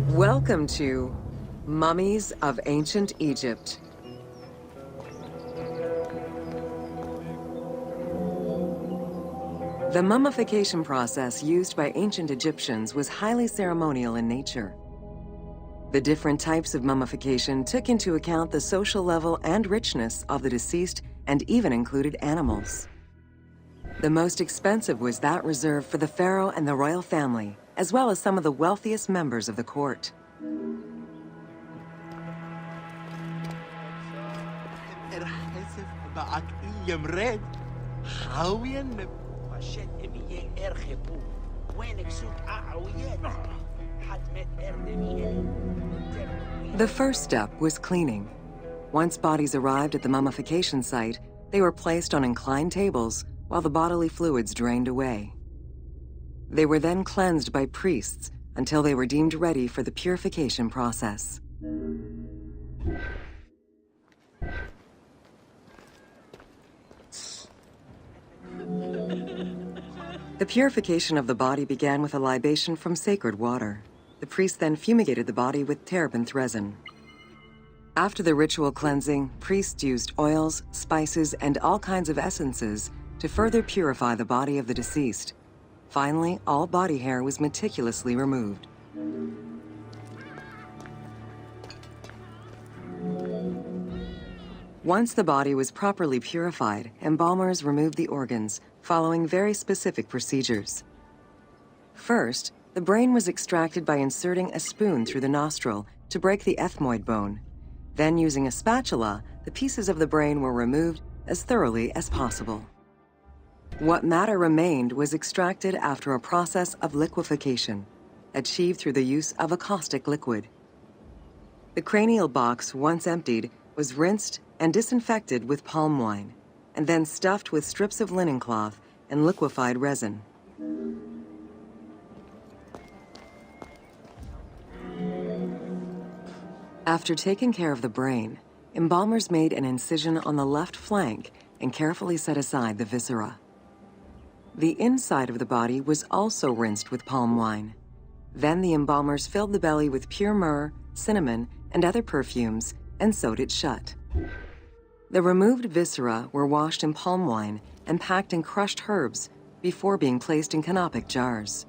Welcome to Mummies of Ancient Egypt. The mummification process used by ancient Egyptians was highly ceremonial in nature. The different types of mummification took into account the social level and richness of the deceased and even included animals. The most expensive was that reserved for the pharaoh and the royal family, as well as some of the wealthiest members of the court. The first step was cleaning. Once bodies arrived at the mummification site, they were placed on inclined tables while the bodily fluids drained away. They were then cleansed by priests until they were deemed ready for the purification process. The purification of the body began with a libation from sacred water. The priest then fumigated the body with terebinth resin. After the ritual cleansing, priests used oils, spices, and all kinds of essences to further purify the body of the deceased. Finally, all body hair was meticulously removed. Once the body was properly purified, embalmers removed the organs, following very specific procedures. First, the brain was extracted by inserting a spoon through the nostril to break the ethmoid bone. Then, using a spatula, the pieces of the brain were removed as thoroughly as possible. What matter remained was extracted after a process of liquefaction, achieved through the use of a caustic liquid. The cranial box, once emptied, was rinsed and disinfected with palm wine, and then stuffed with strips of linen cloth and liquefied resin. After taking care of the brain, embalmers made an incision on the left flank and carefully set aside the viscera. The inside of the body was also rinsed with palm wine. Then the embalmers filled the belly with pure myrrh, cinnamon, and other perfumes and sewed it shut. The removed viscera were washed in palm wine and packed in crushed herbs before being placed in canopic jars.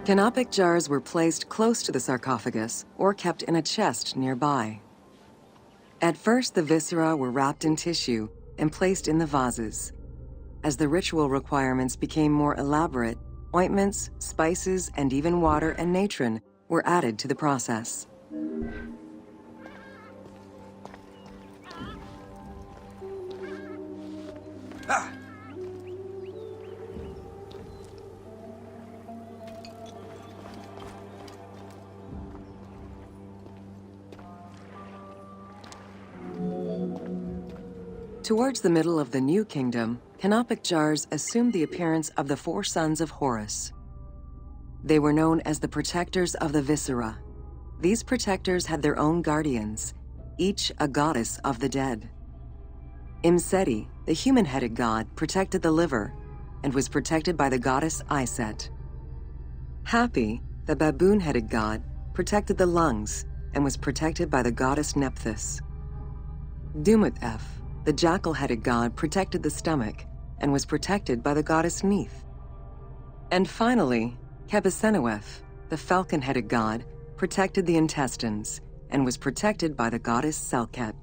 Canopic jars were placed close to the sarcophagus or kept in a chest nearby. At first, the viscera were wrapped in tissue and placed in the vases. As the ritual requirements became more elaborate, ointments, spices, and even water and natron were added to the process. Towards the middle of the New Kingdom, canopic jars assumed the appearance of the 4 sons of Horus. They were known as the protectors of the viscera. These protectors had their own guardians, each a goddess of the dead. Imseti, the human-headed god, protected the liver and was protected by the goddess Iset. Hapi, the baboon-headed god, protected the lungs and was protected by the goddess Nephthys. Dumut-Ef, the jackal-headed god, protected the stomach and was protected by the goddess Neith. And finally, Kebesenuef, the falcon-headed god, protected the intestines and was protected by the goddess Selket.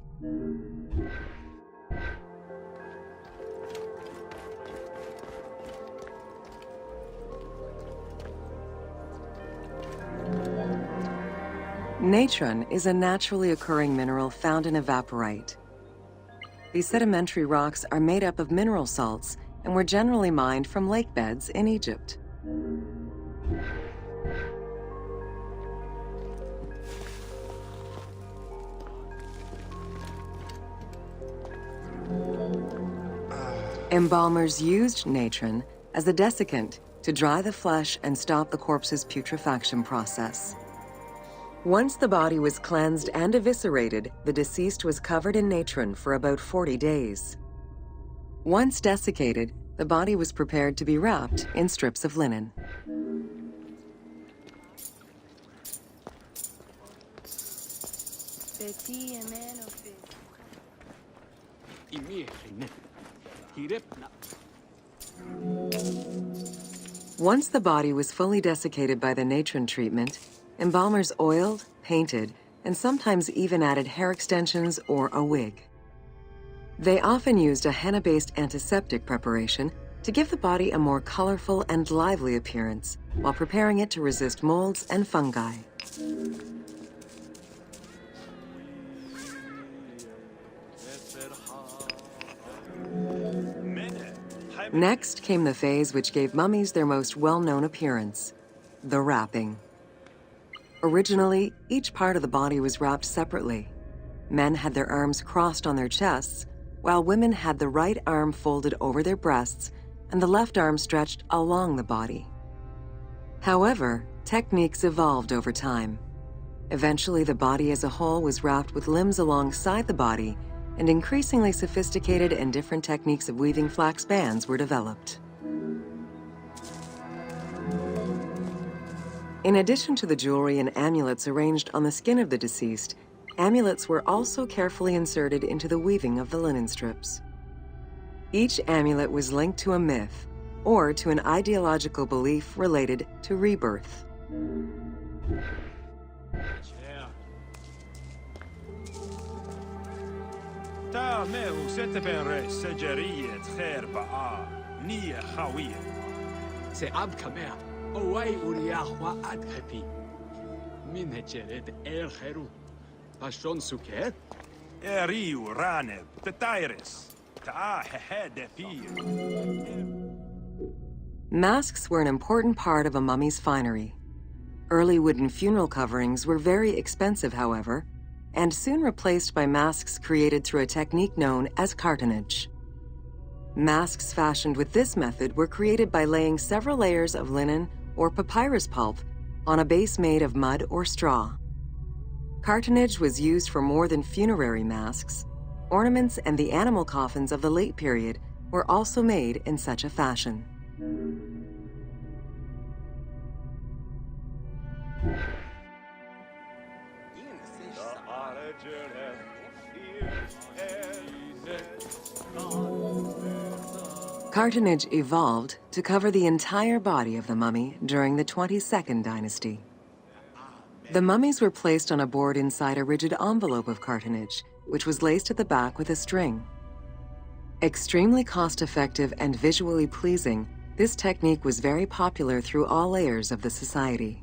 Natron is a naturally occurring mineral found in evaporite. These sedimentary rocks are made up of mineral salts and were generally mined from lake beds in Egypt. Embalmers used natron as a desiccant to dry the flesh and stop the corpse's putrefaction process. Once the body was cleansed and eviscerated, the deceased was covered in natron for about 40 days. Once desiccated, the body was prepared to be wrapped in strips of linen. Once the body was fully desiccated by the natron treatment, embalmers oiled, painted, and sometimes even added hair extensions or a wig. They often used a henna-based antiseptic preparation to give the body a more colorful and lively appearance while preparing it to resist molds and fungi. Next came the phase which gave mummies their most well-known appearance, the wrapping. Originally, each part of the body was wrapped separately. Men had their arms crossed on their chests, while women had the right arm folded over their breasts and the left arm stretched along the body. However, techniques evolved over time. Eventually, the body as a whole was wrapped with limbs alongside the body, and increasingly sophisticated and different techniques of weaving flax bands were developed. In addition to the jewelry and amulets arranged on the skin of the deceased, amulets were also carefully inserted into the weaving of the linen strips. Each amulet was linked to a myth or to an ideological belief related to rebirth. Masks were an important part of a mummy's finery. Early wooden funeral coverings were very expensive, however, and soon replaced by masks created through a technique known as cartonnage. Masks fashioned with this method were created by laying several layers of linen or papyrus pulp on a base made of mud or straw. Cartonnage was used for more than funerary masks. Ornaments and the animal coffins of the late period were also made in such a fashion. Cartonnage evolved to cover the entire body of the mummy during the 22nd dynasty. The mummies were placed on a board inside a rigid envelope of cartonnage, which was laced at the back with a string. Extremely cost-effective and visually pleasing, this technique was very popular through all layers of the society.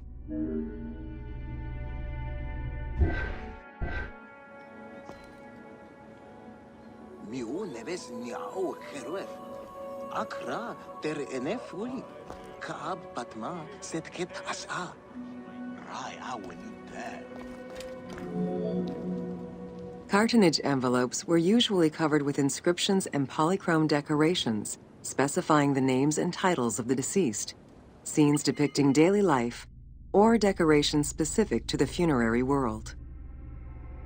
Cartonnage envelopes were usually covered with inscriptions and polychrome decorations, specifying the names and titles of the deceased, scenes depicting daily life, or decorations specific to the funerary world.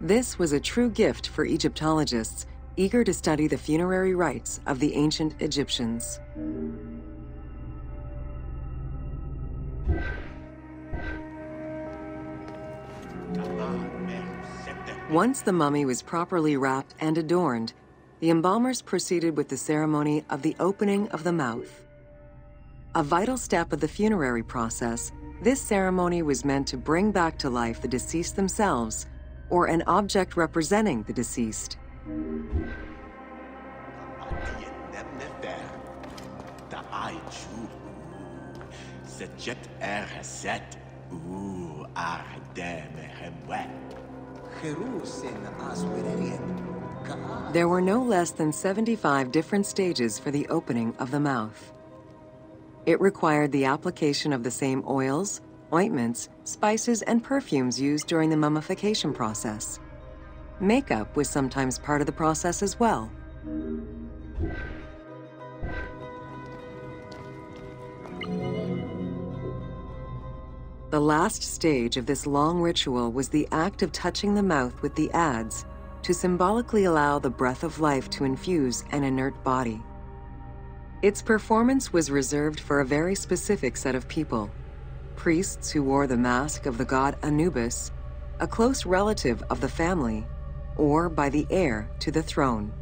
This was a true gift for Egyptologists eager to study the funerary rites of the ancient Egyptians. Once the mummy was properly wrapped and adorned, the embalmers proceeded with the ceremony of the opening of the mouth. A vital step of the funerary process, this ceremony was meant to bring back to life the deceased themselves or an object representing the deceased. There were no less than 75 different stages for the opening of the mouth. It required the application of the same oils, ointments, spices, and perfumes used during the mummification process. Makeup was sometimes part of the process as well. The last stage of this long ritual was the act of touching the mouth with the adze to symbolically allow the breath of life to infuse an inert body. Its performance was reserved for a very specific set of people: priests who wore the mask of the god Anubis, a close relative of the family, or by the heir to the throne.